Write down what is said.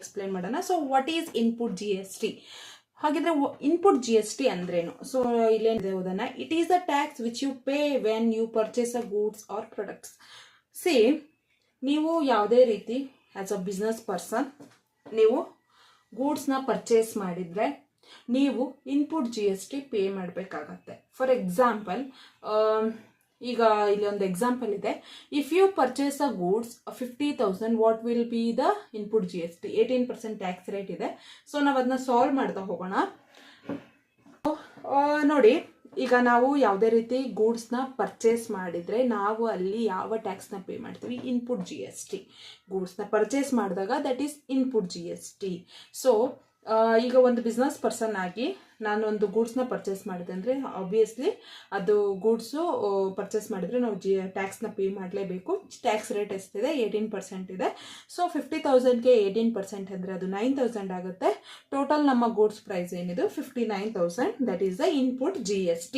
Explain ಮಾಡೋಣ. So what is input G S T? ಹಾಗಿದ್ರೆ input G S T ಅಂದ್ರೇನು? So ಇಲ್ಲೇನಿದೆ ಓದೋಣ. It is the tax which you pay when you purchase a goods or products. See, ನೀವು ಯಾವುದೇ ರೀತಿ as a business person ನೀವು ಗೂಡ್ಸ್ನ purchase ಮಾಡಿದರೆ ನೀವು input G S T pay ಮಾಡಬೇಕಾಗತ್ತೆ. ಫಾರ್ ಎಕ್ಸಾಂಪಲ್, ಈಗ ಇಲ್ಲಿ ಒಂದು ಎಕ್ಸಾಂಪಲ್ ಇದೆ. If you purchase a goods 50,000, what will be the input G S T? 18% tax rate ಇದೆ. ಸೊ ನಾವು ಅದನ್ನ ಸಾಲ್ವ್ ಮಾಡ್ತಾ ಹೋಗೋಣ. ನೋಡಿ, ಈಗ ನಾವು ಯಾವುದೇ ರೀತಿ ಗೂಡ್ಸ್ನ ಪರ್ಚೇಸ್ ಮಾಡಿದರೆ ನಾವು ಅಲ್ಲಿ ಯಾವ ಟ್ಯಾಕ್ಸ್ನ ಪೇ ಮಾಡ್ತೀವಿ? Input G S T. ಗೂಡ್ಸ್ನ ಪರ್ಚೇಸ್ ಮಾಡಿದಾಗ that is input G S T. So ಈಗ ಒಂದು ಬಿಸ್ನೆಸ್ ಪರ್ಸನ್ ಆಗಿ ನಾನೊಂದು ಗೂಡ್ಸ್ನ ಪರ್ಚೇಸ್ ಮಾಡಿದೆ ಅಂದರೆ ಆಬ್ವಿಯಸ್ಲಿ ಅದು ಗೂಡ್ಸು ಪರ್ಚೇಸ್ ಮಾಡಿದರೆ ನಾವು ಟ್ಯಾಕ್ಸ್ನ ಪೇ ಮಾಡಲೇಬೇಕು. ಟ್ಯಾಕ್ಸ್ ರೇಟ್ ಎಷ್ಟಿದೆ? 18% ಇದೆ. ಸೊ 50,000ಗೆ 18% ಅಂದರೆ ಅದು 9,000 ಆಗುತ್ತೆ. ಟೋಟಲ್ ನಮ್ಮ ಗೂಡ್ಸ್ ಪ್ರೈಸ್ ಏನಿದೆ 59,000. That is the input G S T.